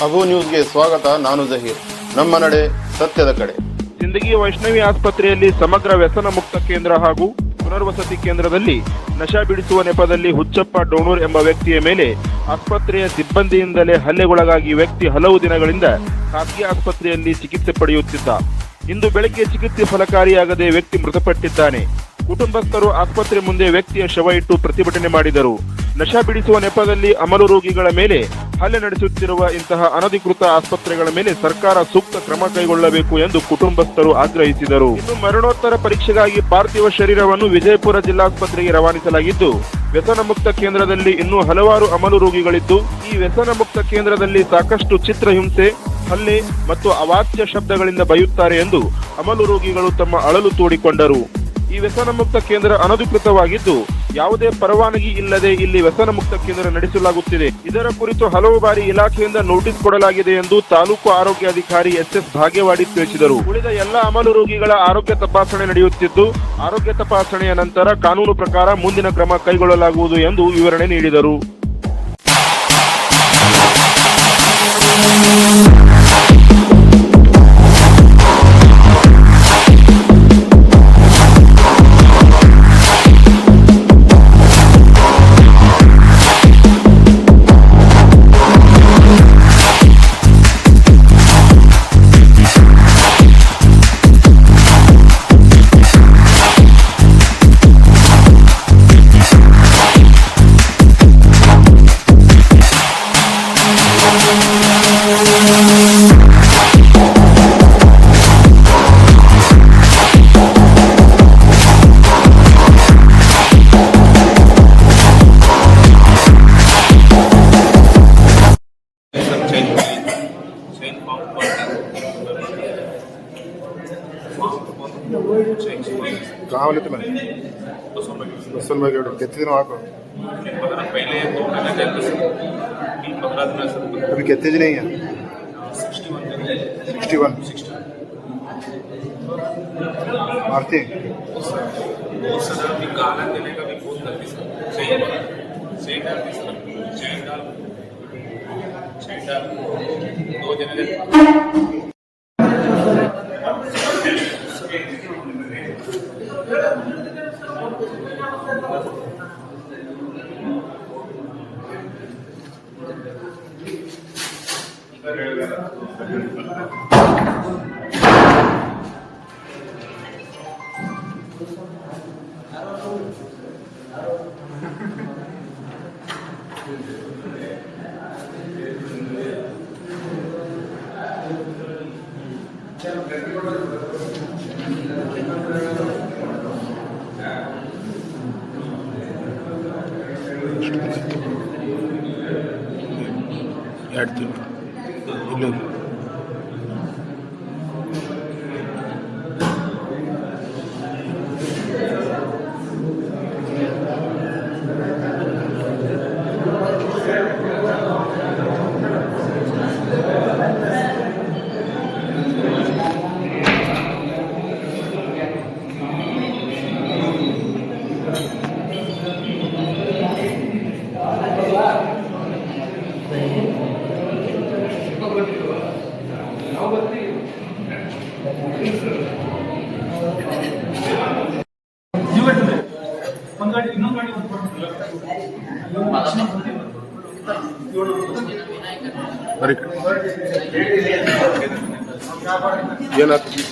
ಅಬು ನ್ಯೂಸ್ಗೆ ಸ್ವಾಗತ. ನಾನು ಜಹೀರ್. ನಮ್ಮ ನಡೆ ಸತ್ಯದ ಕಡೆ. ಜಿಂದಗಿ ವೈಷ್ಣವಿ ಆಸ್ಪತ್ರೆಯಲ್ಲಿ ಸಮಗ್ರ ವ್ಯಸನ ಮುಕ್ತ ಕೇಂದ್ರ ಹಾಗೂ ಪುನರ್ವಸತಿ ಕೇಂದ್ರದಲ್ಲಿ ನಶಾ ಬಿಡಿಸುವ ನೆಪದಲ್ಲಿ ಹುಚ್ಚಪ್ಪ ಡೋಣೂರ್ ಎಂಬ ವ್ಯಕ್ತಿಯ ಮೇಲೆ ಆಸ್ಪತ್ರೆಯ ಸಿಬ್ಬಂದಿಯಿಂದಲೇ ಹಲ್ಲೆಗೊಳಗಾಗಿ ವ್ಯಕ್ತಿ ಹಲವು ದಿನಗಳಿಂದ ಖಾಸಗಿ ಆಸ್ಪತ್ರೆಯಲ್ಲಿ ಚಿಕಿತ್ಸೆ ಪಡೆಯುತ್ತಿದ್ದ. ಇಂದು ಬೆಳಗ್ಗೆ ಚಿಕಿತ್ಸೆ ಫಲಕಾರಿಯಾಗದೆ ವ್ಯಕ್ತಿ ಮೃತಪಟ್ಟಿದ್ದಾನೆ. ಕುಟುಂಬಸ್ಥರು ಆಸ್ಪತ್ರೆ ಮುಂದೆ ವ್ಯಕ್ತಿಯ ಶವ ಇಟ್ಟು ಪ್ರತಿಭಟನೆ ಮಾಡಿದರು. ನಶಾ ಬಿಡಿಸುವ ನೆಪದಲ್ಲಿ ಅಮಲು ರೋಗಿಗಳ ಮೇಲೆ ಹಲ್ಲೆ ನಡೆಸುತ್ತಿರುವ ಇಂತಹ ಅನಧಿಕೃತ ಆಸ್ಪತ್ರೆಗಳ ಮೇಲೆ ಸರ್ಕಾರ ಸೂಕ್ತ ಕ್ರಮ ಕೈಗೊಳ್ಳಬೇಕು ಎಂದು ಕುಟುಂಬಸ್ಥರು ಆಗ್ರಹಿಸಿದರು. ಇನ್ನು ಮರಣೋತ್ತರ ಪರೀಕ್ಷೆಗಾಗಿ ಪಾರ್ಥಿವ ಶರೀರವನ್ನು ವಿಜಯಪುರ ಜಿಲ್ಲಾಸ್ಪತ್ರೆಗೆ ರವಾನಿಸಲಾಗಿದ್ದು, ವ್ಯಸನ ಮುಕ್ತ ಕೇಂದ್ರದಲ್ಲಿ ಇನ್ನೂ ಹಲವಾರು ಅಮಲು ರೋಗಿಗಳಿದ್ದು, ಈ ವ್ಯಸನ ಮುಕ್ತ ಕೇಂದ್ರದಲ್ಲಿ ಸಾಕಷ್ಟು ಚಿತ್ರಹಿಂಸೆ, ಹಲ್ಲೆ ಮತ್ತು ಅವಾಚ್ಯ ಶಬ್ದಗಳಿಂದ ಬೈಯುತ್ತಾರೆ ಎಂದು ಅಮಲು ರೋಗಿಗಳು ತಮ್ಮ ಅಳಲು ತೋಡಿಕೊಂಡರು. ಈ ವ್ಯಸನ ಮುಕ್ತ ಕೇಂದ್ರ ಅನಧಿಕೃತವಾಗಿದ್ದು, ಯಾವುದೇ ಪರವಾನಗಿ ಇಲ್ಲದೆ ಇಲ್ಲಿ ವ್ಯಸನ ಮುಕ್ತ ಕೇಂದ್ರ ನಡೆಸಲಾಗುತ್ತಿದೆ. ಇದರ ಕುರಿತು ಹಲವು ಬಾರಿ ಇಲಾಖೆಯಿಂದ ನೋಟಿಸ್ ಕೊಡಲಾಗಿದೆ ಎಂದು ತಾಲೂಕು ಆರೋಗ್ಯಾಧಿಕಾರಿ ಎಸ್ ಭಾಗ್ಯವಾಡಿ ತಿಳಿಸಿದರು. ಉಳಿದ ಎಲ್ಲ ಅಮಲು ರೋಗಿಗಳ ಆರೋಗ್ಯ ತಪಾಸಣೆ ನಡೆಯುತ್ತಿದ್ದು, ಆರೋಗ್ಯ ತಪಾಸಣೆಯ ನಂತರ ಕಾನೂನು ಪ್ರಕಾರ ಮುಂದಿನ ಕ್ರಮ ಕೈಗೊಳ್ಳಲಾಗುವುದು ಎಂದು ವಿವರಣೆ ನೀಡಿದರು. कहाँ वाले तुम्हें बसल में गए कितने दिन वहाँ को पहले 2 महीने गए थे, 15 दिन से अभी कितने दिन नहीं है 61 मारते उस सजा भी गाना देने का भी बहुत गलती सही डाल 2 जने ಏನಾಗ್ತದೆ